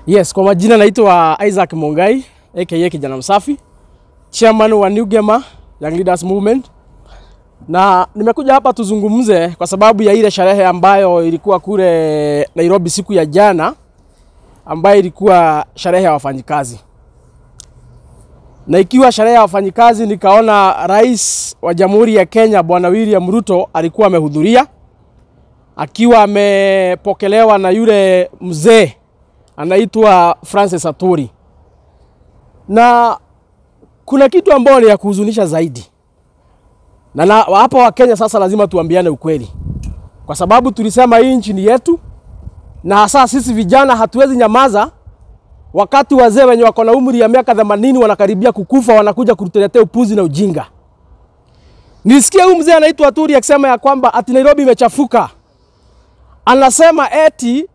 Yes, kwa majina naitwa Isaac Mongai, aka Kijana Msafi, chairman wa New Gamer Young Leaders Movement. Na nimekuja hapa tuzungumze kwa sababu ya ile sherehe ambayo ilikuwa kule Nairobi siku ya jana, ambayo ilikuwa sherehe ya wafanyikazi. Na ikiwa sherehe ya wafanyikazi, nikaona Rais wa Jamhuri ya Kenya Bwana William Ruto alikuwa amehudhuria, akiwa amepokelewa na yule mzee anaitwa Francis Aturi. Na kuna kitu ambacho ni ya kuhuzunisha zaidi. Na hapa wa Kenya sasa lazima tuambiane ukweli. Kwa sababu tulisema hii nchi ni yetu, na hasa sisi vijana hatuwezi nyamaza wakati wazee wenye wako na umri ya miaka 80 wanakaribia kukufa, wanakuja kutuletea upuzi na ujinga. Nisikia huyu mzee anaitwa Aturi akisema ya kwamba ati Nairobi imechafuka. Anasema eti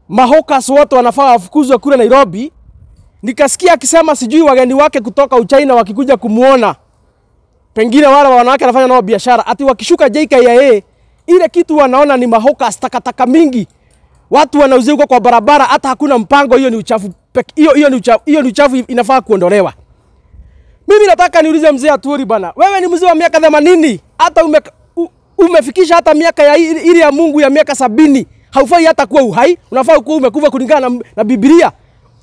mahokas wote wanafaa wafukuzwe kule Nairobi. Nikasikia akisema sijui wageni wake kutoka Uchina wakikuja kumuona, pengine wale wanawake anafanya nao biashara, ati wakishuka JKIA ile kitu wanaona ni mahokas, takataka mingi watu wanauzia huko kwa barabara, hata hakuna mpango. Hiyo ni uchafu, hiyo ni uchafu, inafaa kuondolewa. Mimi nataka niulize mzee Aturi bana, wewe ni mzee wa miaka 80, hata umefikisha hata miaka ya ile ya Mungu ya miaka 70, haufai hata kuwa uhai, unafaa kuwa umekufa kulingana na Biblia.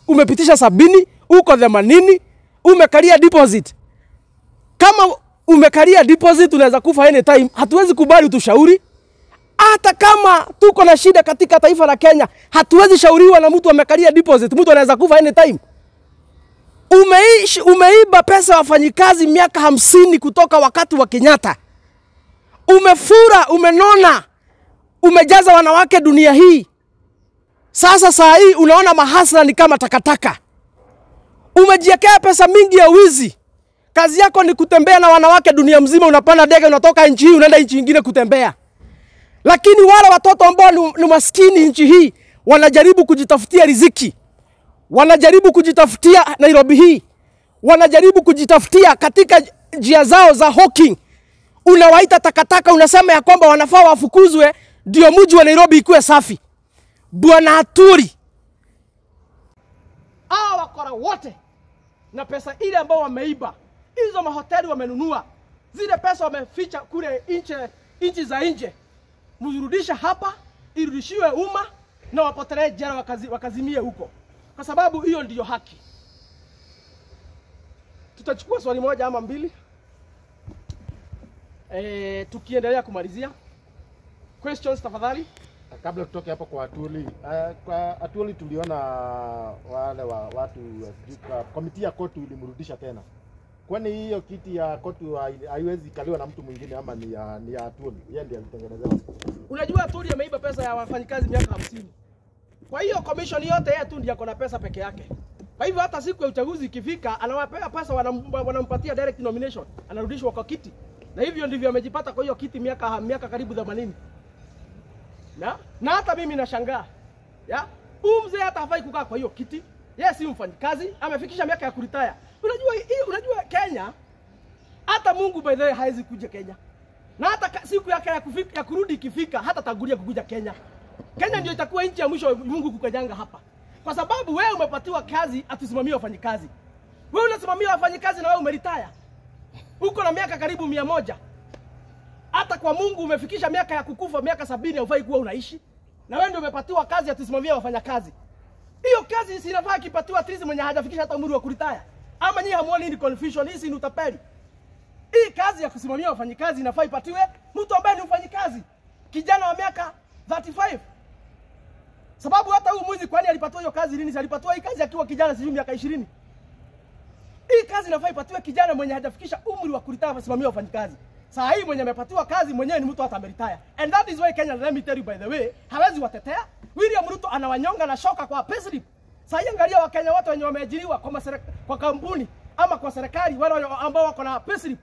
Umepitisha 70, uko 80, umekalia deposit. Kama umekalia deposit unaweza kufa anytime. Hatuwezi kubali utushauri. Hata kama tuko na shida katika taifa la Kenya, hatuwezi shauriwa na mtu amekalia deposit. Mtu anaweza kufa anytime. Umeiba pesa wafanyikazi miaka 50 kutoka wakati wa Kenyatta. Umefura, umenona, umejaza wanawake dunia hii. Sasa saa hii unaona mahasla ni kama takataka. Umejiwekea pesa mingi ya wizi. Kazi yako ni kutembea na wanawake dunia mzima, unapanda ndege unatoka nchi hii unaenda nchi nyingine kutembea. Lakini wale watoto ambao ni maskini nchi hii wanajaribu kujitafutia riziki. Wanajaribu kujitafutia Nairobi hii. Wanajaribu kujitafutia katika njia zao za hawking. Unawaita takataka, unasema ya kwamba wanafaa wafukuzwe ndio mji wa Nairobi ikuwe safi. Bwana Aturi, hawa wakora wote na pesa ile ambao wameiba, hizo mahoteli wamenunua, zile pesa wameficha kule nchi za nje, mzirudisha hapa, irudishiwe umma na wapotelee jela wakazimie huko. Kwa sababu hiyo ndiyo haki. Tutachukua swali moja ama mbili tukiendelea kumalizia. Questions tafadhali. Kabla tutoke hapo kwa Aturi tuliona wale watu komiti ya koti ilimrudisha tena. Kwani hiyo kiti ya koti haiwezi kaliwa na mtu mwingine ama ni ya Aturi? Yeye ndiye alitengenezea. Unajua Aturi ameiba pesa ya wafanyikazi miaka 50. Kwa hiyo commission yote yeye tu ndiye ako na pesa peke yake. Kwa hivyo hata siku ya uchaguzi ikifika, anawapea pesa, wanampatia direct nomination, anarudishwa kwa kiti. Na hivyo ndivyo amejipata kwa hiyo kiti miaka karibu 80. Na hata mimi nashangaa. Ya? Mzee hata hafai kukaa kwa hiyo kiti. Yeye si mfanyikazi, amefikisha miaka ya kuretire. Unajua Kenya, hata Mungu by the way haizi kuja Kenya. Na hata siku yake ya kurudi ikifika, hata tagulia kukuja Kenya. Kenya ndio itakuwa nchi ya mwisho Mungu kukajanga hapa. Kwa sababu wewe umepatiwa kazi atusimamie wafanyikazi. Wewe unasimamia wafanyikazi na wewe umeretire. Uko na miaka karibu 100. Hata kwa Mungu umefikisha miaka ya kukufa, miaka 70, haufai kuwa unaishi. Na wewe ndio umepatiwa kazi atusimamia wafanyakazi. Hiyo kazi si inafaa kipatiwa at least mwenye hajafikisha hata umri wa kuretire. Ama nyinyi hamuoni ni confusion hii, si ni utapeli? Hii kazi ya kusimamia wafanyikazi inafaa ipatiwe mtu ambaye ni mfanyikazi, kijana wa miaka 35. Sababu hata huyu mwizi kwani alipatiwa hiyo kazi lini? Alipatiwa hii kazi akiwa kijana sijui miaka 20. Hii kazi inafaa ipatiwe kijana mwenye hajafikisha umri wa kuretire kusimamia wafanyikazi. Saa hii mwenye amepatiwa kazi mwenyewe ni mtu hata ameretire. And that is why Kenya, let me tell you by the way, hawezi watetea. William Ruto anawanyonga na shoka kwa payslip. Saa hii angalia Wakenya wote wenye wameajiriwa kwa kampuni ama kwa serikali, wale ambao wako na payslip,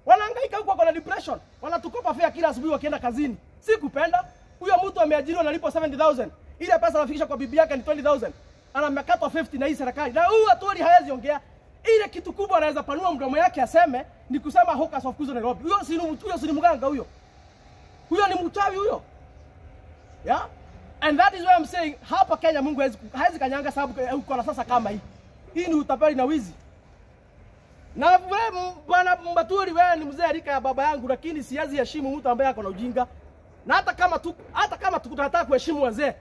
wanahangaika huko, wako na depression, wanatukopa fare kila asubuhi wakienda kazini. Si kupenda. Huyo mtu ameajiriwa analipo 70,000. Ile pesa anafikisha kwa bibi yake ni 20,000. Anamekatwa 50 na hii serikali. Na huyu Aturi hawezi ongea. Ile kitu kubwa anaweza panua mdomo yake aseme ni kusema hawkers of kuzo Nairobi. Huyo si mganga huyo. Huyo ni mchawi huyo. Ya? And that is why I'm saying hapa Kenya Mungu hawezi kanyanga sababu uko na sasa kama hii. Hii ni utapeli na wizi. Na wewe bwana Mbaturi, wewe ni mzee rika ya baba yangu, lakini siwezi heshimu mtu ambaye ako na ujinga. Na hata kama tunataka kuheshimu wazee,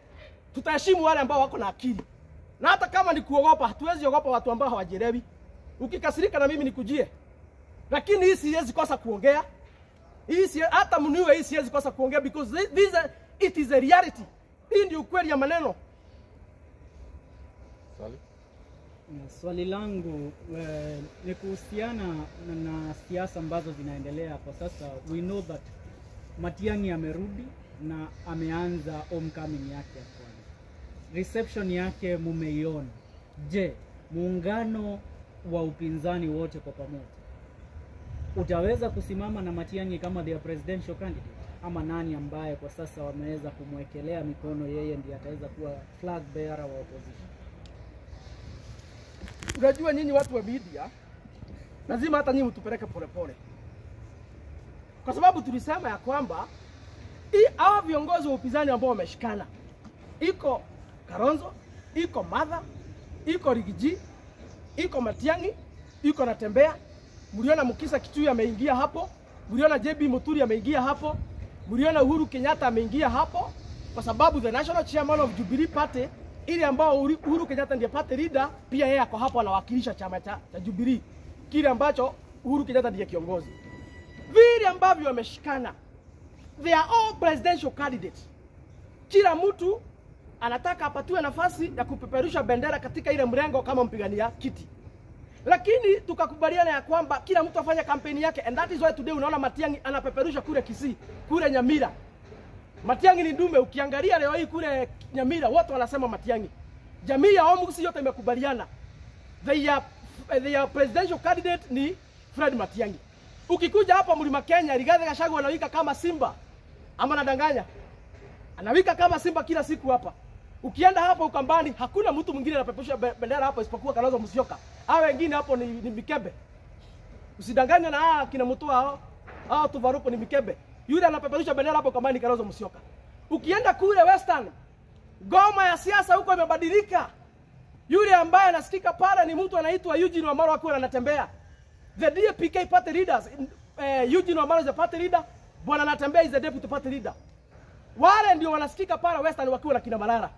tutaheshimu wale ambao wako na akili. Na hata kama ni kuogopa, hatuwezi ogopa watu ambao hawajielewi. Ukikasirika na mimi nikujie. Lakini hii siwezi kosa kuongea. Hii hata mniwe hii siwezi kosa kuongea because it is a reality. Hii ndio ukweli ya maneno. Swali langu ni kuhusiana na siasa ambazo zinaendelea kwa sasa. We know that Matiang'i amerudi na ameanza homecoming yake ya kwanza. Reception yake mumeiona. Je, muungano wa upinzani wote kwa pamoja utaweza kusimama na Matiang'i kama their presidential candidate, ama nani ambaye kwa sasa wameweza kumwekelea mikono yeye ndiye ataweza kuwa flag bearer wa opposition? Unajua nyinyi watu wa media lazima hata nyinyi mtupeleke polepole. Kwa sababu tulisema ya kwamba hawa viongozi wa upinzani ambao wameshikana, iko Kalonzo, iko Martha, iko Rigiji, iko Matiang'i, iko Natembeya, mliona Mukisa Kitui ameingia hapo, mliona JB Muturi ameingia hapo, mliona Uhuru Kenyatta ameingia hapo, kwa sababu the national chairman of Jubilee Party, ile ambao Uhuru Kenyatta ndiye party leader, pia yeye ako hapo anawakilisha chama cha Jubilee, kile ambacho Uhuru Kenyatta ndiye kiongozi. Vile ambavyo wameshikana, they are all presidential candidates. Kila mtu anataka apatiwe nafasi ya kupeperusha bendera katika ile mrengo kama mpigania kiti. Lakini tukakubaliana ya kwamba kila mtu afanye kampeni yake, and that is why today unaona Matiang'i anapeperusha kule Kisii, kule Nyamira. Matiang'i ni ndume, ukiangalia leo hii kule Nyamira watu wanasema Matiang'i. Jamii ya Omugusi yote imekubaliana. Their presidential candidate ni Fred Matiang'i. Ukikuja hapa Mlima Kenya, Rigathi Gachagua anawika kama simba. Ama nadanganya? Anawika kama simba kila siku hapa. Ukienda hapa Ukambani, hakuna mtu mwingine anapeperusha bendera hapa isipokuwa Kalonzo Musyoka. Hao wengine hapo ni mikebe. Usidanganye na kina mtu hao Tuvarupo ni mikebe. Yule anapeperusha bendera hapo Ukambani Kalonzo Musyoka. Ukienda kule Western, goma ya siasa huko imebadilika. Yule ambaye anasikika pale ni mtu anaitwa Eugene Wamalwa akiwa anatembea. The DPK party leaders, Eugene Wamalwa is the party leader, Bwana Natembeya is the deputy party leader. Wale ndio wanasikika pale Western wakiwa na kina Malala.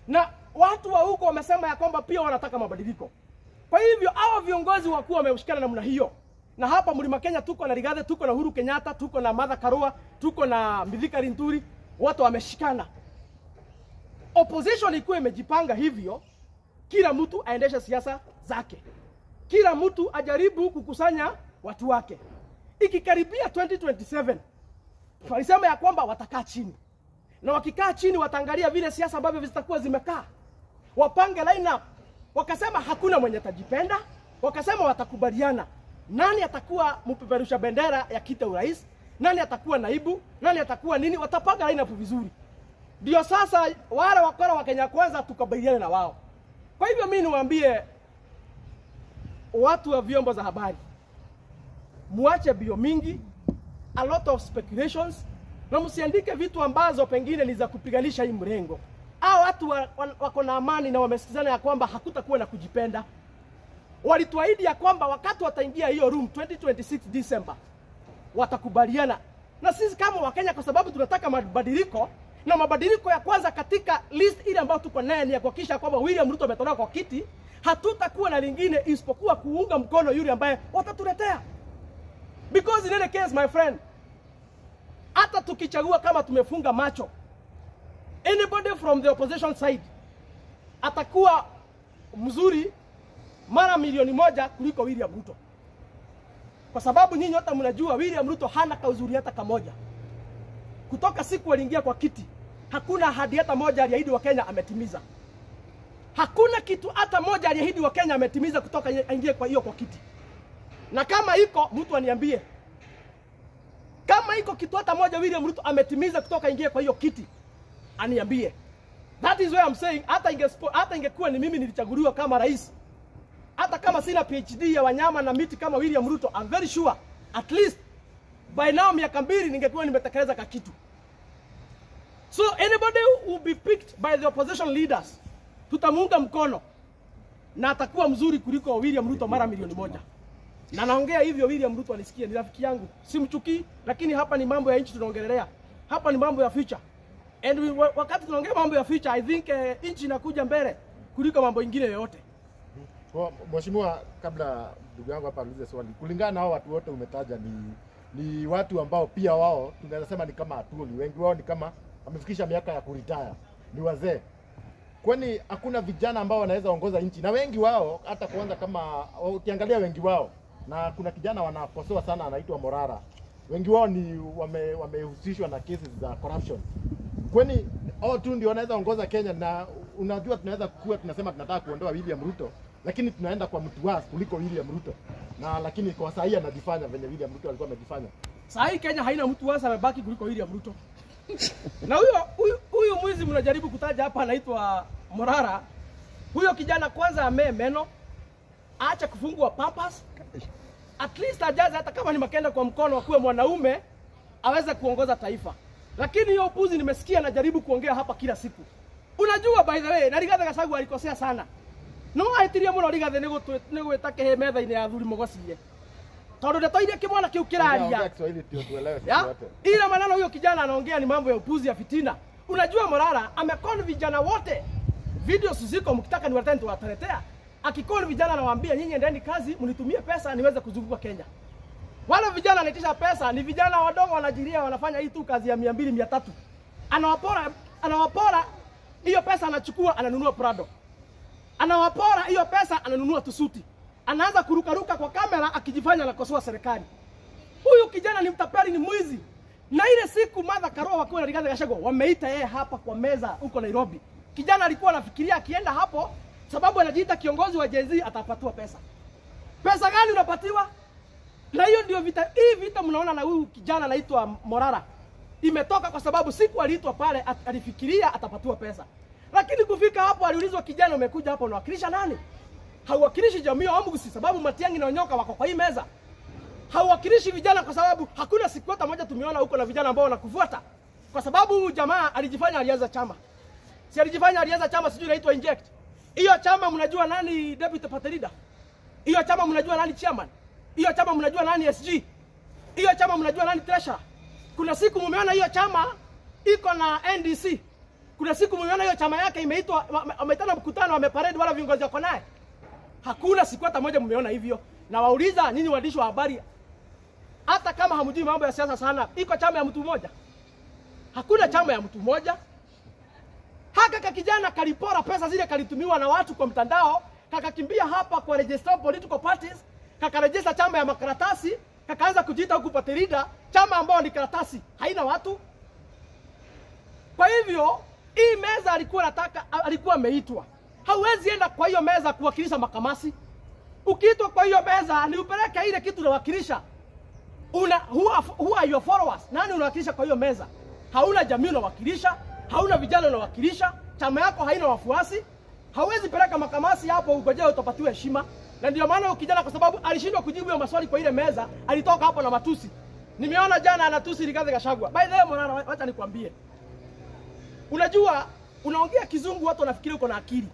Na watu wa huko wamesema ya kwamba pia wanataka mabadiliko. Kwa hivyo hao viongozi wakuu wameushikana namna hiyo. Na hapa Mlima Kenya tuko na Rigathi, tuko na Uhuru Kenyatta, tuko na Martha Karua, tuko na Mithika Linturi, watu wameshikana. Opposition ikuwe imejipanga hivyo, kila mtu aendeshe siasa zake. Kila mtu ajaribu kukusanya watu wake. Ikikaribia 2027, walisema ya kwamba watakaa chini. Na wakikaa chini wataangalia vile siasa ambavyo zitakuwa zimekaa. Wapange line up. Wakasema hakuna mwenye atajipenda, wakasema watakubaliana. Nani atakuwa mpeperusha bendera ya kiti urais? Nani atakuwa naibu? Nani atakuwa nini? Watapanga line up vizuri. Ndio sasa wale wakora wa Kenya Kwanza tukubaliane na wao. Kwa hivyo mimi niwaambie watu wa vyombo za habari, muache bio mingi, a lot of speculations, na msiandike vitu ambazo pengine ni za kupiganisha hii mrengo. Hao watu wako na amani na wamesikizana ya kwamba hakutakuwa na kujipenda. Walituahidi ya kwamba wakati wataingia hiyo room 2026 December watakubaliana. Na sisi kama Wakenya, kwa sababu tunataka mabadiliko, na mabadiliko ya kwanza katika list ile ambayo tuko nayo ni ya kuhakikisha kwamba William Ruto ametolewa kwa kiti, hatutakuwa na lingine isipokuwa kuunga mkono yule ambaye watatuletea. Because in any case, my friend, hata tukichagua kama tumefunga macho, anybody from the opposition side atakuwa mzuri mara milioni moja kuliko William Ruto. Kwa sababu nyinyi wote mnajua William Ruto hana kauzuri hata kamoja. Kutoka siku aliingia kwa kiti, hakuna ahadi hata moja aliahidi wa Kenya ametimiza. Hakuna kitu hata moja aliahidi wa Kenya ametimiza kutoka aingie kwa hiyo kwa kiti. Na kama iko mtu aniambie, kama iko kitu hata moja William Ruto ametimiza kutoka ingie kwa hiyo kiti, aniambie. That is why I'm saying hata ingekuwa ni mimi nilichaguliwa kama rais, hata kama sina PhD ya wanyama na miti kama William Ruto, I'm very sure at least by now miaka 2 ningekuwa nimetekeleza kitu. So anybody who will be picked by the opposition leaders, tutamuunga mkono na atakuwa mzuri kuliko William Ruto mara milioni moja. Na naongea hivyo William Ruto anisikie, ni rafiki yangu, simchukii, lakini hapa ni mambo ya nchi tunaongelea. Hapa ni mambo ya future. And wakati tunaongea mambo ya future, I think nchi inakuja mbele kuliko mambo mengine yote. Kwa mheshimiwa, kabla ndugu yangu hapa aliulize swali, kulingana na hao watu wote umetaja ni watu ambao pia wao tunaweza sema ni kama Atwoli, wengi wao ni kama wamefikisha miaka ya kuretire, ni wazee. Kwani hakuna vijana ambao wanaweza ongoza nchi? Na wengi wao hata kuanza kama ukiangalia wengi wao, na kuna kijana wanakosoa sana anaitwa Morara. Wengi wao ni wamehusishwa na cases za corruption. Kwani hao tu ndio wanaweza ongoza Kenya? Na unajua tunaweza kuwa tunasema tunataka kuondoa William Ruto, lakini tunaenda kwa mtu wasi kuliko William Ruto. Na lakini kwa sasa hii anajifanya venye William Ruto alikuwa amejifanya. Sasa hii Kenya haina mtu wasi amebaki kuliko William Ruto. Na huyo mwizi mnajaribu kutaja hapa anaitwa Morara. Huyo kijana kwanza amee meno, aacha kufungua papas. At least ajaze hata kama ni makenda kwa mkono akuwe mwanaume aweze kuongoza taifa. Lakini hiyo upuzi nimesikia anajaribu kuongea hapa kila siku. Unajua by the way, na Rigathi Gachagua alikosea sana. No aitirie muno Rigathi nego etake he metha ine ya thuri mugocie. Tondu ndetoire kimwana kiu kiraria. Ile maneno huyo kijana anaongea ni mambo ya upuzi ya fitina. Unajua Morara amekoni vijana wote. Videos ziko mkitaka niwatende tuwataletea. Akikoni vijana anawaambia nyinyi endeni kazi, mnitumie pesa niweze kuzunguka Kenya. Wale vijana anaitisha pesa ni vijana wadogo wanajiria wanafanya hii tu kazi ya 200 300. Anawapora hiyo pesa, anachukua ananunua Prado. Anawapora hiyo pesa ananunua tusuti. Anaanza kurukaruka kwa kamera akijifanya anakosoa serikali. Huyu kijana ni mtapeli, ni mwizi. Na ile siku Martha Karua wakiwa na Rigathi Gachagua wameita yeye hapa kwa meza huko Nairobi. Kijana alikuwa anafikiria akienda hapo sababu anajiita kiongozi wa Gen Z atapatiwa pesa. Pesa gani unapatiwa? Na hiyo ndio vita. Hii vita mnaona na huyu kijana anaitwa Morara imetoka kwa sababu siku aliitwa pale alifikiria atapatiwa pesa. Lakini kufika hapo aliulizwa, kijana umekuja hapo unawakilisha nani? Hauwakilishi jamii ya Ombusi sababu Matiang'i na Onyoka wako kwa hii meza. Hauwakilishi vijana kwa sababu hakuna siku hata moja tumeona huko na vijana ambao wanakufuata. Kwa sababu jamaa alijifanya alianza chama. Si alijifanya alianza chama, sijui inaitwa Inject. Hiyo chama mnajua nani deputy party leader? Hiyo chama mnajua nani chairman? Hiyo chama mnajua nani SG? Hiyo chama mnajua nani treasurer? Kuna siku mumeona hiyo chama iko na NDC. Kuna siku mumeona hiyo chama yake imeitwa wameitana mkutano wameparade wala viongozi wako naye. Hakuna siku hata moja mumeona hivyo. Na wauliza nini waandishi wa habari, hata kama hamjui mambo ya siasa sana, iko chama ya mtu mmoja? Hakuna chama ya mtu mmoja. Haka kijana kalipora pesa zile kalitumiwa na watu kwa mtandao, kakakimbia hapa kwa register political parties, kakarejesta chama ya makaratasi, kakaanza kujiita huku party leader, chama ambao ni karatasi, haina watu. Kwa hivyo, hii meza alikuwa ameitwa. Hauwezi enda kwa hiyo meza kuwakilisha makamasi. Ukiitwa kwa hiyo meza ni upeleke ile kitu unawakilisha. Who are your followers? Nani unawakilisha kwa hiyo meza? Hauna jamii unawakilisha, hauna vijana unawakilisha, chama yako haina wafuasi. Hauwezi peleka makamasi hapo ungojee utapatiwa heshima. Na ndio maana ukijana kwa sababu alishindwa kujibu hiyo maswali kwa ile meza, alitoka hapo na matusi. Nimeona jana anatusi Rigathi Gachagua. By the way, Morara, wacha nikwambie. Unajua unaongea kizungu watu wanafikiri uko na akili.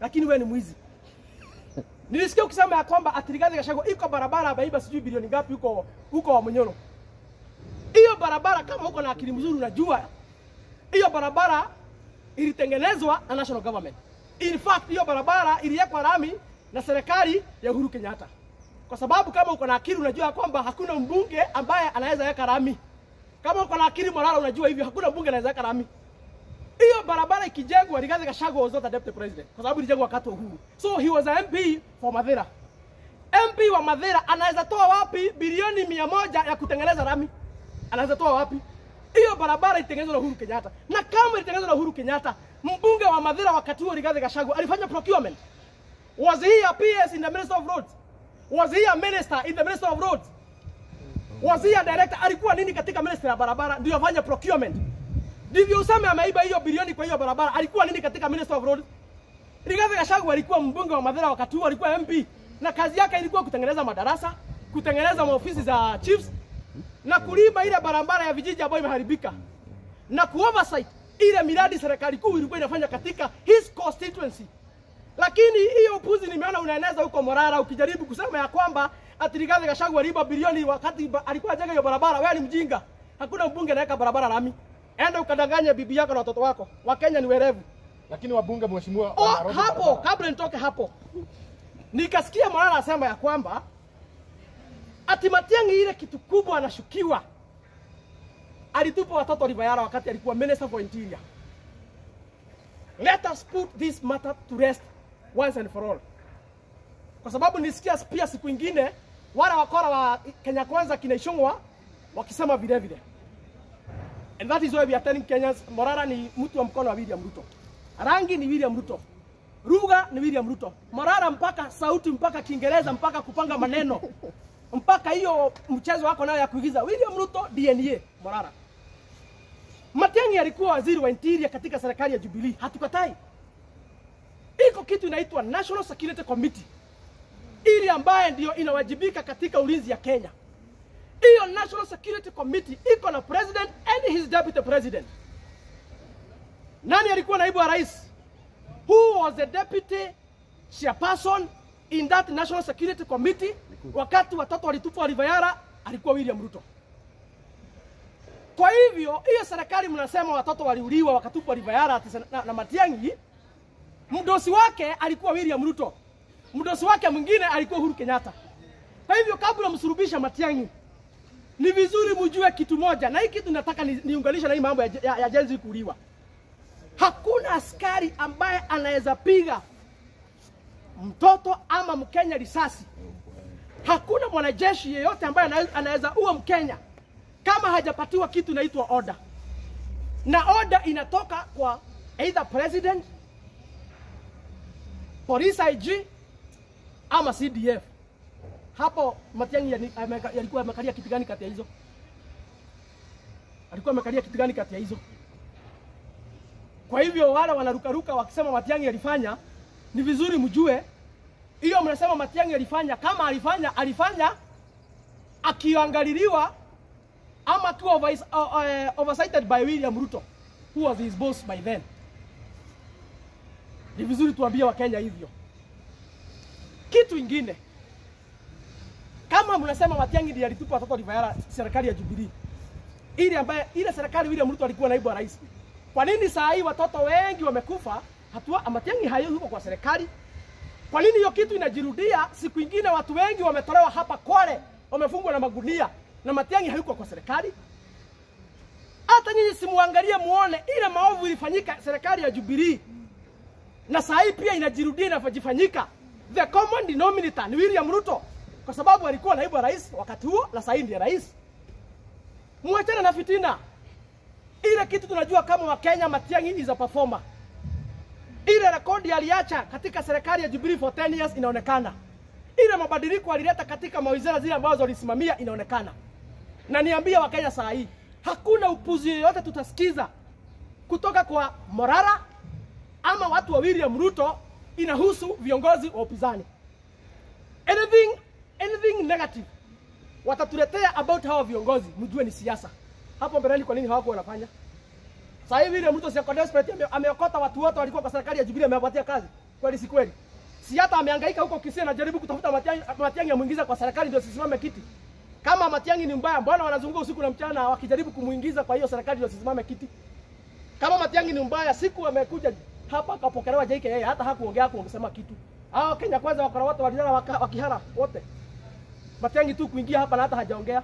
Lakini wewe ni mwizi. Nilisikia ukisema ya kwamba ati Rigathi Gachagua iko barabara ameiba sijui bilioni ngapi huko wa Munyoro. Hiyo barabara kama uko na akili mzuri unajua hiyo barabara ilitengenezwa na national government. In fact hiyo barabara iliwekwa rami na serikali ya Uhuru Kenyatta. Kwa sababu kama uko na akili unajua kwamba hakuna mbunge ambaye anaweza weka rami. Kama uko na akili Morara unajua hivyo hakuna mbunge anaweza weka rami. Hiyo barabara ikijengwa Rigathi Gachagua was not a deputy president kwa sababu ilijengwa wakati wa Uhuru. So he was a MP for Mathira. MP wa Mathira anaweza toa wapi bilioni 100 ya kutengeneza rami? Anaweza toa wapi? Hiyo barabara itengenezwa na Uhuru Kenyatta. Na kama itengenezwa na Uhuru Kenyatta, mbunge wa Mathira wakati huo Rigathi Gachagua alifanya procurement. Was he a PS in the Minister of Roads? Was he a minister in the Minister of Roads? Was he a director? Alikuwa nini katika ministry ya barabara ndio afanye procurement? Ndivyo useme ameiba hiyo bilioni kwa hiyo barabara, alikuwa nini katika Minister of Roads? Rigathi Gachagua alikuwa mbunge wa Mathira wakati huo, alikuwa MP na kazi yake ilikuwa kutengeneza madarasa, kutengeneza maofisi za chiefs na kuliba ile barabara ya vijiji ambayo imeharibika na kuoversight ile miradi serikali kuu ilikuwa inafanya katika his constituency. Lakini hiyo upuzi nimeona unaeneza huko Morara ukijaribu kusema ya kwamba ati Rigathi Gachagua aliiba bilioni wakati alikuwa ajenga hiyo barabara. Wewe ni mjinga. Hakuna mbunge anaweka barabara lami. Enda ukadanganya bibi yako na watoto wako. Wakenya ni werevu. Lakini wabunge mheshimiwa hapo kabla nitoke hapo. Nikasikia Morara anasema ya kwamba ati Matiang'i ile kitu kubwa anashukiwa. Alitupa watoto Rivayara wakati alikuwa Minister for Interior. Let us put this matter to rest once and for all. Kwa sababu nisikia pia siku ingine wale wakora wa Kenya Kwanza kinaishongwa wakisema vile vile. And that is why we are telling Kenyans, Morara ni mtu wa mkono wa William Ruto. Rangi ni William Ruto. Lugha ni William Ruto. Morara mpaka sauti, mpaka Kiingereza, mpaka kupanga maneno. Mpaka hiyo mchezo wako nayo ya kuigiza. William Ruto DNA Morara. Matiang'i alikuwa waziri wa Interior katika serikali ya Jubilee. Hatukatai. Iko kitu inaitwa National Security Committee. Ili ambaye ndio inawajibika katika ulinzi ya Kenya. Hiyo National Security Committee iko na president and his deputy president. Nani alikuwa naibu wa rais? Who was the deputy chairperson in that National Security Committee wakati watoto walitupwa Rivayara? Alikuwa William Ruto. Kwa hivyo, hiyo serikali mnasema watoto waliuliwa wakatupwa Rivayara na Matiang'i, mdosi wake alikuwa William Ruto. Mdosi wake mwingine alikuwa Uhuru Kenyatta. Kwa hivyo, kabla msurubisha Matiang'i, ni vizuri mjue kitu moja, na hii kitu nataka niunganisha na hii mambo ya Gen Z kuuliwa. Hakuna askari ambaye anaweza piga mtoto ama Mkenya risasi. Hakuna mwanajeshi yeyote ambaye anaweza ua Mkenya kama hajapatiwa kitu inaitwa order. Na order inatoka kwa either president, police IG ama CDF. Hapo Matiang'i alikuwa amekalia kitu gani kati ya hizo? Alikuwa amekalia kitu gani kati ya hizo? Kwa hivyo wale wanarukaruka wakisema Matiang'i alifanya, ni vizuri mjue hiyo mnasema Matiang'i alifanya, kama alifanya akiangaliliwa ama akiwa oversighted by William Ruto, who was his boss by then. Ni vizuri tuambie wa Kenya hivyo. Kitu ingine, kama mnasema Matiang'i ndiye alitupa watoto Rivayara serikali ya Jubilee, ile serikali William Ruto alikuwa naibu wa rais. Kwa nini saa hii watoto wengi wamekufa? Matiang'i hayuko kwa serikali. Kwa nini hiyo kitu inajirudia? Siku ingine watu wengi wametolewa hapa Kwale, wamefungwa na magunia, na Matiang'i hayuko kwa serikali. Hata nyinyi simuangalie muone ile maovu ilifanyika serikali ya Jubilee. Na saa hii pia inajirudia inafanyika. The common denominator ni William Ruto, kwa sababu alikuwa naibu wa rais wakati huo na saa hii ndiye rais. Muachane na fitina. Ile kitu tunajua kama wa Kenya, Matiang'i is a performer. Ile rekodi aliacha katika serikali ya Jubilee for 10 years inaonekana. Ile mabadiliko alileta katika mawizara zile ambazo alisimamia inaonekana. Na niambia wa Kenya saa hii, hakuna upuzi yoyote tutasikiza kutoka kwa Morara ama watu wa William Ruto inahusu viongozi wa upinzani. Anything negative watatuletea about hawa viongozi, mjue ni siasa. Hapo mbeleni kwa nini hawako wanafanya? Sasa hivi William Ruto sio desperate, ameokota watu wote walikuwa kwa serikali ya Jubilee, amewapatia kazi. Kweli si kweli? Si hata amehangaika huko Kisii na jaribu kutafuta Matiang'i amuingiza kwa serikali ndio sisimame kiti. Kama Matiang'i ni mbaya, mbona wanazunguka usiku na mchana wakijaribu kumuingiza kwa hiyo serikali ndio sisimame kiti? Kama Matiang'i ni mbaya, siku amekuja hapa akapokelewa JKA, hata hakuongea kusema kitu. Hao Kenya Kwanza wakora wote walilala wakihara wote. Matiang'i tu kuingia hapa na hata hajaongea.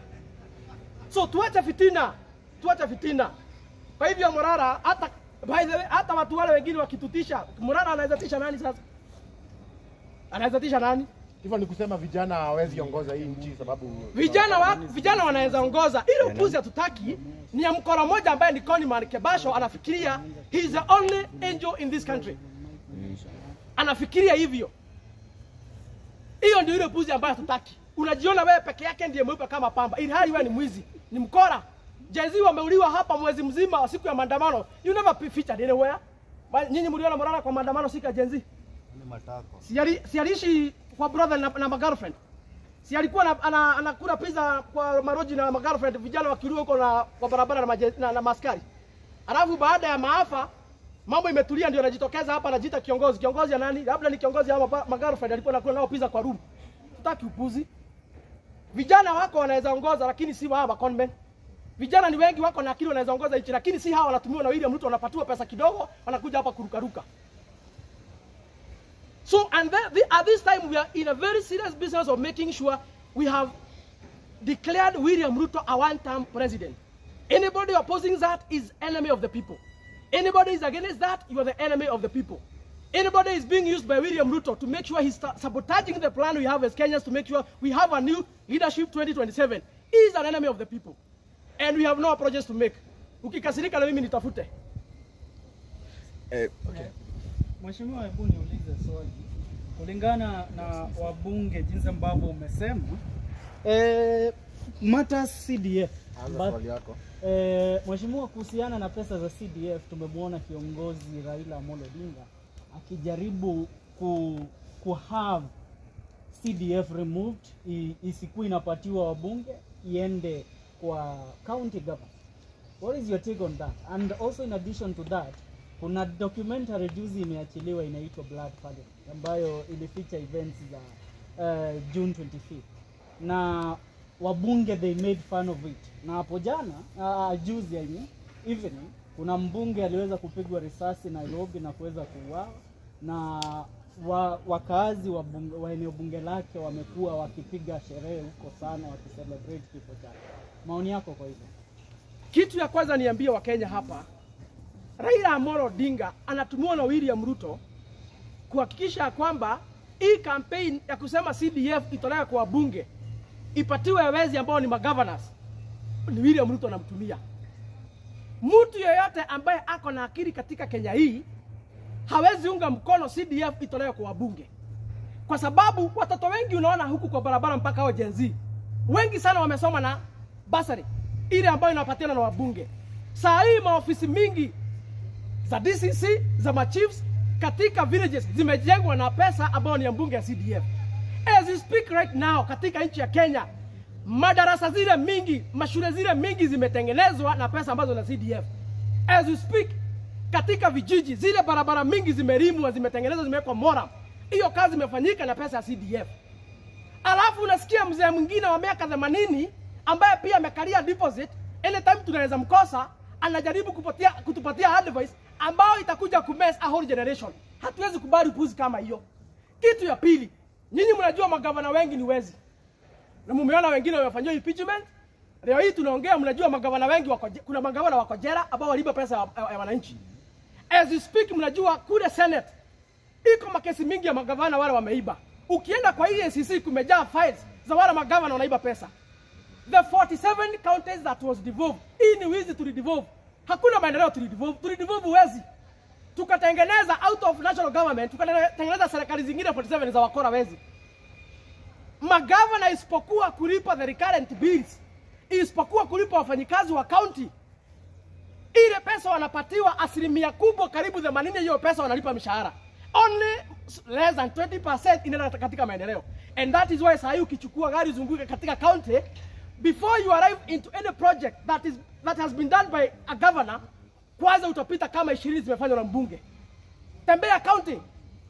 So tuache fitina. Kwa hivyo Morara, hata by the way, hata watu wale wengine wakitutisha, Morara anaweza tisha nani sasa? Anaweza tisha nani? Hivyo ni kusema vijana hawezi ongoza hii nchi sababu vijana wanaweza ongoza. Ile upuzi hatutaki. Ni ya mkora mmoja ambaye ni Connie Kebasho anafikiria he is the only angel in this country. Anafikiria hivyo. Hiyo ndio ile upuzi ambayo hatutaki. Unajiona wewe peke yake ndiye mweupe kama pamba. Ili hali wewe ni mwizi, ni mkora. Gen Z wameuliwa hapa mwezi mzima siku ya maandamano. You never featured anywhere. Nyinyi mliona Morara kwa maandamano siku ya Gen Z? Ni matako. Si aliishi kwa brother na girlfriend. Si alikuwa anakula pizza kwa maroji na girlfriend, vijana wakiruka huko na kwa barabara na maskari. Alafu baada ya maafa mambo imetulia, ndio anajitokeza hapa anajiita kiongozi. Kiongozi ya nani? Labda ni kiongozi ama magirlfriend alikuwa anakula nao pizza kwa room. Tutaki upuzi. Vijana wako wanaweza ongoza lakini si hawa conmen. Vijana ni wengi wako na akili wanaweza ongoza nchi lakini si hawa wanatumiwa na William Ruto, wanapatiwa pesa kidogo wanakuja hapa kurukaruka. So and at this time we are in a very serious business of making sure we have declared William Ruto a one-term president. Anybody opposing that is enemy of the people. Anybody is against that, you are the enemy of the people. Anybody is being used by William Ruto to make sure he's sabotaging the plan we have as Kenyans to make sure we have a new leadership 2027. He is an enemy of the people. And we have no apologies to make. Ukikasirika na mimi nitafute. Okay. Mheshimiwa, hebu niulize swali. Kulingana na wabunge jinsi ambavyo umesema, matters CDF. Mheshimiwa, kuhusiana na pesa za CDF tumemwona kiongozi Raila Amolo Odinga akijaribu have CDF removed, isikuwa inapatiwa wabunge, iende kwa county government. What is your take on that? And also in addition to that, kuna documentary juzi imeachiliwa inaitwa Blood Parliament ambayo ilificha events za June 25th. Na wabunge they made fun of it. Na hapo jana juzi evening kuna mbunge aliweza kupigwa risasi Nairobi na kuweza kuuawa, na wakazi wa eneo bunge lake wamekuwa wakipiga sherehe huko sana wakicelebrate kifo chake. Maoni yako kwa hilo? Kitu ya kwanza niambie wa Kenya hapa, Raila Amolo Odinga anatumiwa na William Ruto kuhakikisha kwamba hii campaign ya kusema CDF itolewe kwa bunge ipatiwe wezi ambao ni magovernors, ni William Ruto anamtumia. Mtu yeyote ambaye ako na akili katika Kenya hii hawezi unga mkono CDF itolewe kwa bunge, kwa sababu watoto wengi unaona huku kwa barabara mpaka wa Gen Z wengi sana wamesoma na basari ile ambayo inapatiana na wabunge. Saa hii maofisi mingi za DCC za machiefs katika villages zimejengwa na pesa ambayo ni ya mbunge ya CDF. As we speak right now, katika nchi ya Kenya, madarasa zile mingi, mashule zile mingi zimetengenezwa na pesa ambazo na CDF. As we speak, katika vijiji zile barabara mingi zimelimwa, zimetengenezwa, zimewekwa moram. Hiyo kazi imefanyika na pesa ya CDF. Alafu unasikia mzee mwingine wa miaka 80 ambaye pia amekalia deposit, anytime tunaweza mkosa, anajaribu kutupatia advice ambao itakuja kumess a whole generation. Hatuwezi kubali upuzi kama hiyo. Kitu ya pili, nyinyi mnajua magavana wengi ni wezi. Na mumeona wengine wamefanywa impeachment. Leo hii tunaongea, mnajua magavana wengi kuna magavana wako jela ambao waliiba pesa ya wananchi. As we speak, mnajua kule Senate iko makesi mingi ya magavana wale wameiba. Ukienda kwa EACC kumejaa files za wale magavana wanaiba pesa. The 47 counties that was devolved, hii ni wizi tulidevolve. Hakuna maendeleo tulidevolve wezi. Tukatengeneza out of national government, tukatengeneza serikali zingine 47 za wakora wezi. Magavana isipokuwa kulipa the recurrent bills, isipokuwa kulipa wafanyikazi wa county, ile pesa wanapatiwa asilimia kubwa karibu 80 hiyo pesa wanalipa mishahara. Only less than 20% inaenda katika maendeleo. And that is why saa hii ukichukua gari zunguke katika county, before you arrive into any project that has been done by a governor, kwanza utapita kama 20 zimefanywa na mbunge. Tembea county,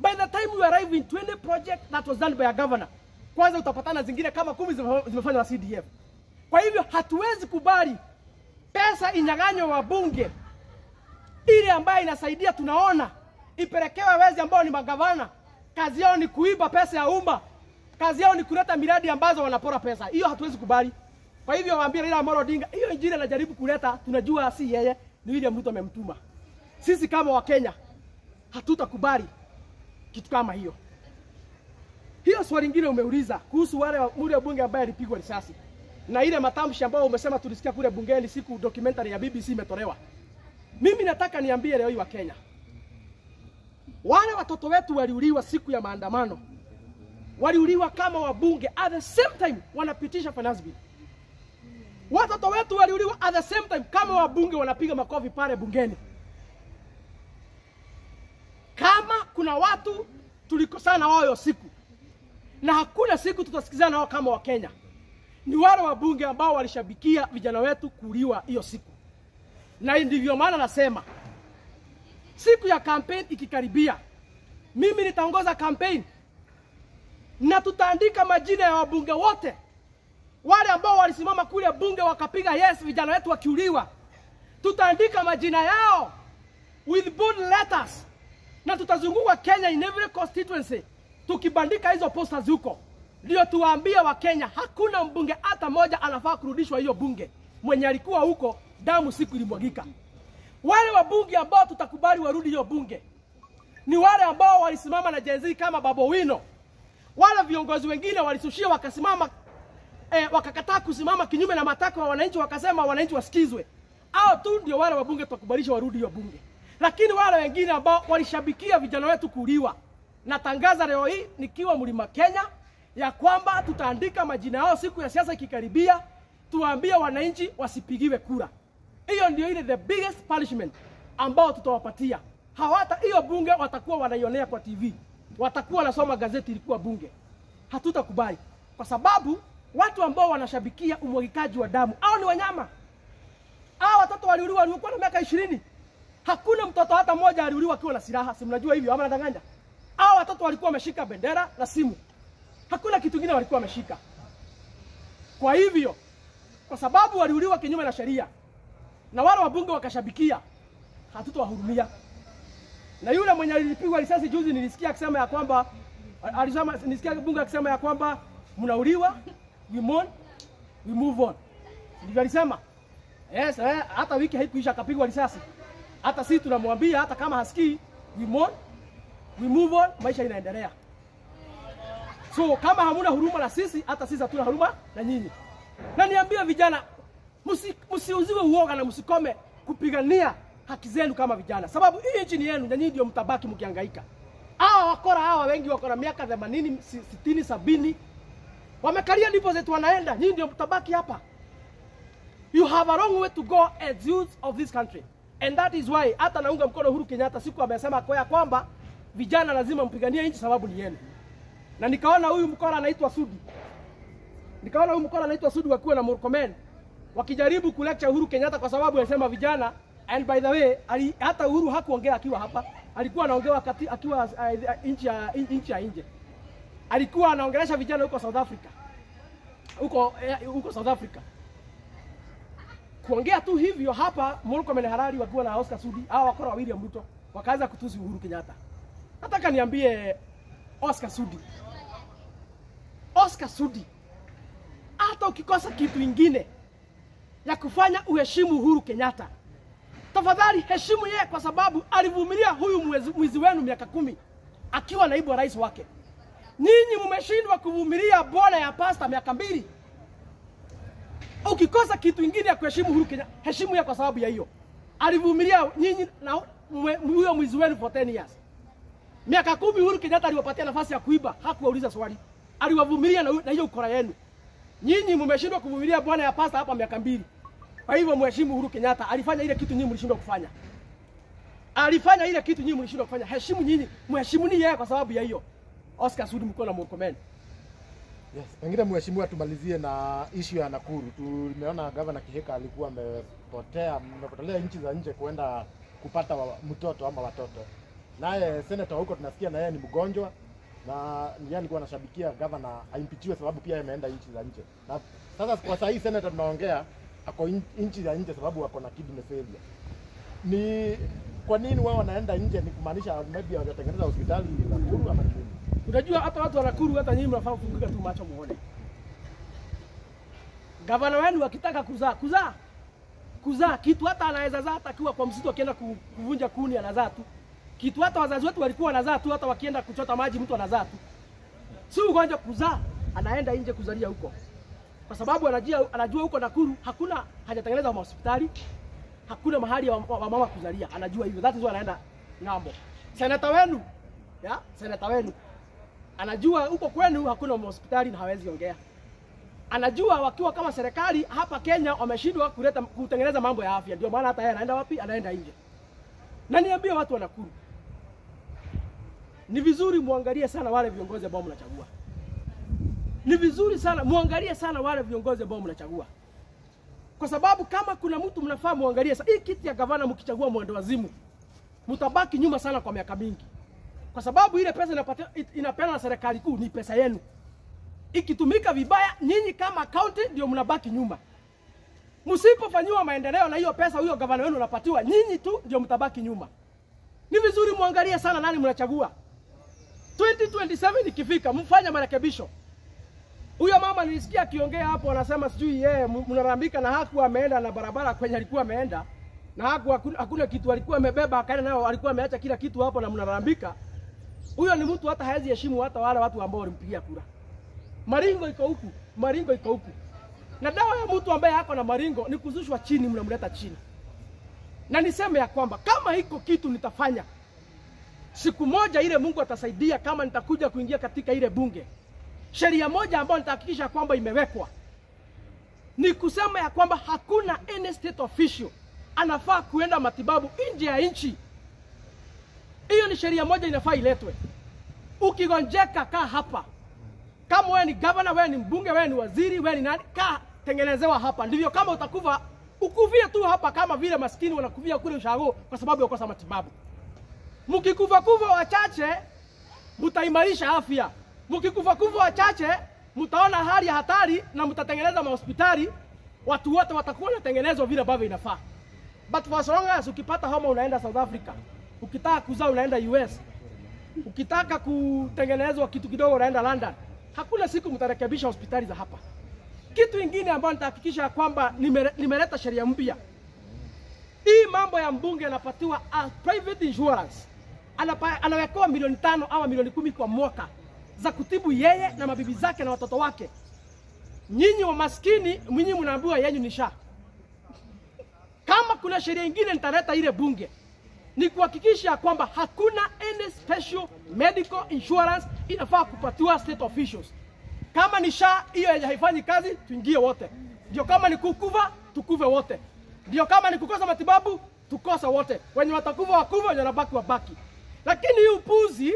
by the time you arrive into any project that was done by a governor, kwanza utapatana zingine kama 10 zimefanywa na CDF. Kwa hivyo hatuwezi kubali pesa inyang'anywe wabunge ile ambayo inasaidia tunaona ipelekewe wezi ambao ni magavana. Kazi yao ni kuiba pesa ya umma. Kazi yao ni kuleta miradi ambazo wanapora pesa. Hiyo hatuwezi kubali. Kwa hivyo waambie Raila Amolo Odinga, hiyo injili anajaribu kuleta, tunajua si yeye, ni William Ruto amemtuma. Sisi kama wa Kenya hatutakubali kitu kama hiyo. Hiyo swali lingine umeuliza kuhusu wale bunge ambaye alipigwa risasi. Na ile matamshi ambayo umesema tulisikia kule bungeni siku documentary ya BBC imetolewa. Mimi nataka niambie leo hii wa Kenya, wale watoto wetu waliuliwa siku ya maandamano, waliuliwa kama wabunge, at the same time wanapitisha finance bill. Watoto wetu waliuliwa at the same time kama wabunge wanapiga makofi pale bungeni. Kama kuna watu tulikosana wao hiyo siku, na hakuna siku tutasikizana nao kama wa Kenya, ni wale wabunge ambao walishabikia vijana wetu kuuliwa hiyo siku. Na ndivyo maana nasema siku ya campaign ikikaribia, mimi nitaongoza campaign na tutaandika majina ya wabunge wote wale ambao walisimama kule bunge wakapiga yes vijana wetu wakiuliwa. Tutaandika majina yao with bold letters na tutazunguka Kenya in every constituency tukibandika hizo posters huko, ndio tuwaambie wa Kenya hakuna mbunge hata moja anafaa kurudishwa hiyo bunge mwenye alikuwa huko damu siku ilimwagika. Wale wabunge ambao tutakubali warudi hiyo bunge ni wale ambao walisimama na Gen Z kama Babu Owino. Wale viongozi wengine walisushia wakasimama wakakataa kusimama kinyume na matakwa ya wananchi, wakasema wananchi wasikizwe. Hao tu ndio wale wabunge tutakubalisha warudi hiyo bunge. Lakini wale wengine ambao walishabikia vijana wetu kuuliwa, natangaza leo hii nikiwa Mlima Kenya ya kwamba tutaandika majina yao siku ya siasa ikikaribia, tuwaambie wananchi wasipigiwe kura. Hiyo ndio ile the biggest punishment ambao tutawapatia. Hawata hiyo bunge watakuwa wanaionea kwa TV. Watakuwa wanasoma gazeti ilikuwa bunge. Hatutakubali kwa sababu watu ambao wanashabikia umwagikaji wa damu au ni wanyama. Hao watoto waliuliwa walikuwa na miaka 20. Hakuna mtoto hata mmoja aliuliwa akiwa na silaha. Si mnajua hivyo ama nadanganya? Hao watoto walikuwa wameshika bendera na simu. Hakuna kitu kingine walikuwa wameshika. Kwa hivyo, kwa sababu waliuliwa kinyume na sheria na wale wabunge wakashabikia, hatutawahurumia. Na yule mwenye alipigwa risasi juzi nilisikia akisema ya kwamba nilisikia bunge akisema ya kwamba mnauliwa, we move on. Ndivyo alisema. Yes, hata wiki haikuisha akapigwa risasi. Hata sisi tunamwambia hata kama hasikii, we move on, maisha inaendelea. So kama hamuna huruma na sisi, hata sisi hatuna huruma na nyinyi. Na niambia vijana, msiuziwe uoga na msikome kupigania haki zenu kama vijana. Sababu hii nchi ni yenu na nyinyi ndio mtabaki mkihangaika. Hawa wengi wako na miaka 80, 60, 70. Wamekalia ndipo zetu wanaenda, nyinyi ndio mtabaki hapa. You have a long way to go as youth of this country. And that is why hata naunga mkono Uhuru Kenyatta siku amesema kwa kwamba vijana lazima mpiganie nchi sababu ni yenu. Na nikaona huyu mkora anaitwa Sudi wakiwa na Murkomen wakijaribu kulecture Uhuru Kenyatta kwa sababu alisema vijana. And by the way, hata Uhuru hakuongea akiwa hapa, alikuwa anaongea wakati akiwa nchi ya nje. Alikuwa anaongelesha vijana huko South Africa. Huko South Africa. Kuongea tu hivyo hapa Murkomen Harari wakiwa na Oscar Sudi, hao wakora wawili wa Ruto wakaanza kutusi Uhuru Kenyatta. Nataka niambie Oscar Sudi, hata ukikosa kitu ingine ya kufanya uheshimu Uhuru Kenyatta, tafadhali heshimu yeye kwa sababu alivumilia huyu mwizi wenu miaka 10 akiwa naibu wa rais wake. Nyinyi mmeshindwa kuvumilia bwana ya pasta miaka 2. Ukikosa kitu ingine ya kuheshimu Uhuru Kenyatta, heshimu yeye kwa sababu ya hiyo. Alivumilia nyinyi na huyo mwizi wenu for 10 years. Miaka 10 Uhuru Kenyatta aliwapatia nafasi ya kuiba, hakuwauliza swali. Aliwavumilia na hiyo ukora yenu. Nyinyi mmeshindwa kuvumilia bwana ya pasta hapa miaka 2. Kwa hivyo mheshimu Uhuru Kenyatta, alifanya ile kitu nyinyi mlishindwa kufanya. Heshimu nyinyi, mheshimuni yeye kwa sababu ya hiyo. Oscar Sudi mko na Murkomen. Yes, pengine mheshimiwa tumalizie na issue ya Nakuru. Tumeona Governor Kihika alikuwa amepotelea nchi za nje kuenda kupata mtoto ama watoto. Naye senator huko tunasikia na yeye ni mgonjwa na yeye alikuwa anashabikia governor aimpichiwe sababu pia ameenda nchi za nje. Na sasa kwa sasa hii senator tunaongea ako nchi za nje sababu wako na kidney failure. Ni kwa nini wao wanaenda nje? Ni kumaanisha maybe hawajatengeneza hospitali Nakuru ama nini? Unajua hata watu wa Nakuru hata nyinyi mnafaa kufunguka tu macho muone. Gavana wenu akitaka kuzaa kitu hata anaweza zaa hata akiwa kwa msitu akienda kuvunja kuni anazaa tu. Kitu hata wazazi wetu walikuwa wanazaa tu, hata wakienda kuchota maji mtu anazaa tu. Si ugonjwa kuzaa, anaenda nje kuzalia huko. Kwa sababu anajua huko Nakuru hakuna hajatengeneza hospitali, hakuna mahali wa mama kuzalia. Anajua hivyo. That is why anaenda ng'ambo. Senator wenu anajua huko kwenu hakuna hospitali na hawezi ongea. Anajua wakiwa kama serikali hapa Kenya wameshindwa kutengeneza mambo ya afya. Ndio maana hata yeye anaenda wapi? Anaenda nje. Na niambie watu wa Nakuru, ni vizuri muangalie sana wale viongozi ambao mnachagua. Ni vizuri sana muangalie sana wale viongozi ambao mnachagua. Kwa sababu kama kuna mtu mnafaa muangalie sasa, hii kiti ya gavana mkichagua mwendo wazimu, mtabaki nyuma sana kwa miaka mingi. Kwa sababu ile pesa inapeana na serikali kuu ni pesa yenu. Ikitumika vibaya, nyinyi kama county ndio mnabaki nyuma. Msipofanywa maendeleo na hiyo pesa huyo gavana wenu anapatiwa, nyinyi tu ndio mtabaki nyuma. Ni vizuri muangalie sana nani mnachagua. 2027 ikifika mfanye marekebisho. Huyo mama nilisikia akiongea hapo anasema sijui yeye mnarambika na hakuwa ameenda na barabara kwenye alikuwa ameenda. Na hakuna kitu alikuwa amebeba akaenda nayo, alikuwa ameacha kila kitu hapo na mnarambika. Huyo ni mtu hata haezi heshimu hata wale watu ambao walimpigia kura. Maringo iko huku, maringo iko huku. Na dawa ya mtu ambaye hako na maringo ni kuzushwa chini, mnamleta chini. Na niseme ya kwamba kama hiko kitu nitafanya, siku moja ile Mungu atasaidia kama nitakuja kuingia katika ile bunge. Sheria moja ambayo nitahakikisha kwamba imewekwa ni kusema ya kwamba hakuna any state official anafaa kuenda matibabu nje ya nchi. Hiyo ni sheria moja inafaa iletwe. Ukigonjeka kaa hapa. Kama wewe ni governor, wewe ni mbunge, wewe ni waziri, wewe ni nani, kaa tengenezewa hapa. Ndivyo kama utakufa, ukufie tu hapa kama vile maskini wanakufia kule ushago kwa sababu ya kukosa matibabu. Mkikufa wachache, mtaimarisha afya. Mkikufa wachache, mtaona hali ya hatari na mtatengeneza mahospitali, watu wote watakuwa wanatengenezwa vile ambavyo inafaa. But for as long as ukipata homa unaenda South Africa, ukitaka kuzaa unaenda US, ukitaka kutengenezwa kitu kidogo unaenda London. Hakuna siku mtarekebisha hospitali za hapa. Kitu kingine ambacho nitahakikisha kwamba nimeleta sheria mpya. Hii mambo ya mbunge anapatiwa private insurance. Anawekewa milioni 5 au milioni 10 kwa mwaka za kutibu yeye na mabibi zake na watoto wake. Nyinyi wa maskini, nyinyi mnaambiwa yenu ni SHA. Kama kuna sheria nyingine nitaleta ile bunge, ni kuhakikisha kwamba hakuna any special medical insurance inafaa kupatiwa state officials. Kama ni SHA hiyo haifanyi kazi, tuingie wote. Ndio kama ni kukufa, tukufe wote. Ndio kama ni kukosa matibabu, tukosa wote. Wenye watakufa wakufa, wenye wanabaki wabaki. Lakini hii upuzi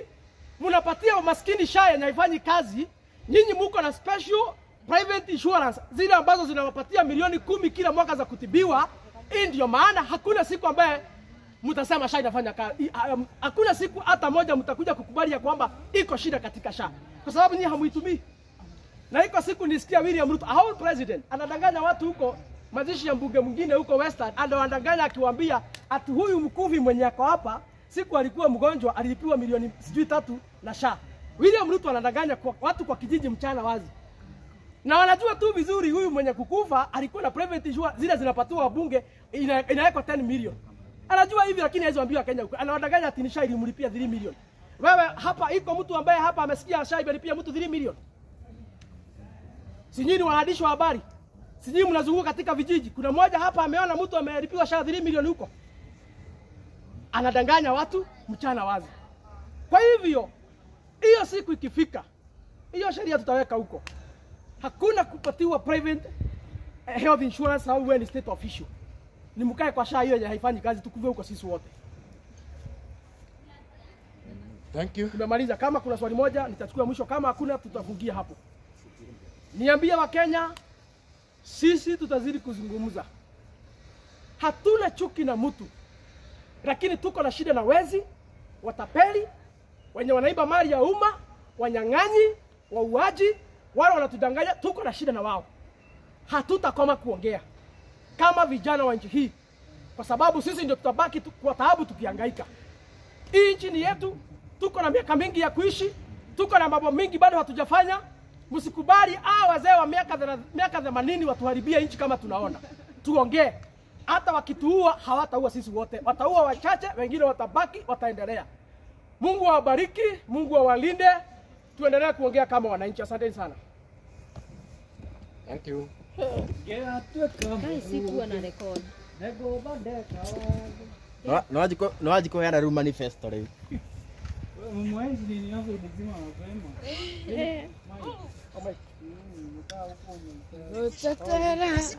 mnapatia maskini SHA yenye haifanyi kazi, nyinyi mko na special private insurance zile ambazo zinawapatia milioni 10 kila mwaka za kutibiwa. Ndio maana hakuna siku ambaye mtasema SHA inafanya kazi. Hakuna siku hata moja mtakuja kukubali ya kwamba iko shida katika SHA, kwa sababu nyinyi hamuitumii. Na iko siku nisikia William Ruto, our president, anadanganya watu huko mazishi ya mbunge mwingine huko Western, anadanganya akiwaambia ati huyu mkuvi mwenye ako hapa siku alikuwa mgonjwa alilipiwa milioni 3 na SHA. William Ruto anadanganya kwa watu kwa kijiji mchana wazi. Na wanajua tu vizuri huyu mwenye kukufa alikuwa na private insurance zile zinapatiwa wabunge inawekwa 10 million. Anajua hivi lakini hizo ambiwa Kenya huko. Anawadanganya ati SHA ilimlipia 3 million. Wewe hapa iko mtu ambaye hapa amesikia SHA imelipia mtu 3 million. Si nyinyi waandishi wa habari. Si nyinyi mnazunguka katika vijiji. Kuna mmoja hapa ameona mtu amelipiwa SHA 3 million huko. Anadanganya watu mchana wazi. Kwa hivyo hiyo siku ikifika, hiyo sheria tutaweka huko. Hakuna kupatiwa private health insurance au wewe ni state official. Ni mkae kwa SHA hiyo yenye haifanyi kazi, tukuve huko sisi wote. Thank you. Tumemaliza. Kama kuna swali moja nitachukua mwisho, kama hakuna tutafungia hapo. Niambie wa Kenya, sisi tutazidi kuzungumza. Hatuna chuki na mtu. Lakini tuko na shida na wezi, watapeli, wenye wanaiba mali ya umma, wanyang'anyi, wauaji, wale wanatudanganya, tuko na shida na wao. Hatutakoma kuongea kama vijana wa nchi hii, kwa sababu sisi ndio tutabaki kwa taabu tukihangaika. Hii nchi ni yetu, tuko na miaka mingi ya kuishi, tuko na mambo mingi bado hatujafanya. Msikubali wazee wa miaka 80 watuharibia nchi kama tunaona. Tuongee. Hata wakituua hawataua sisi wote. Wataua wachache, wengine watabaki, wataendelea. Mungu awabariki, Mungu awalinde. Tuendelee kuongea kama wananchi. Asante sana. Thank you. Kai siku ana record. No wajiko yana room manifesto leo. Mwezi ni hapo mzima mapema. Utatera.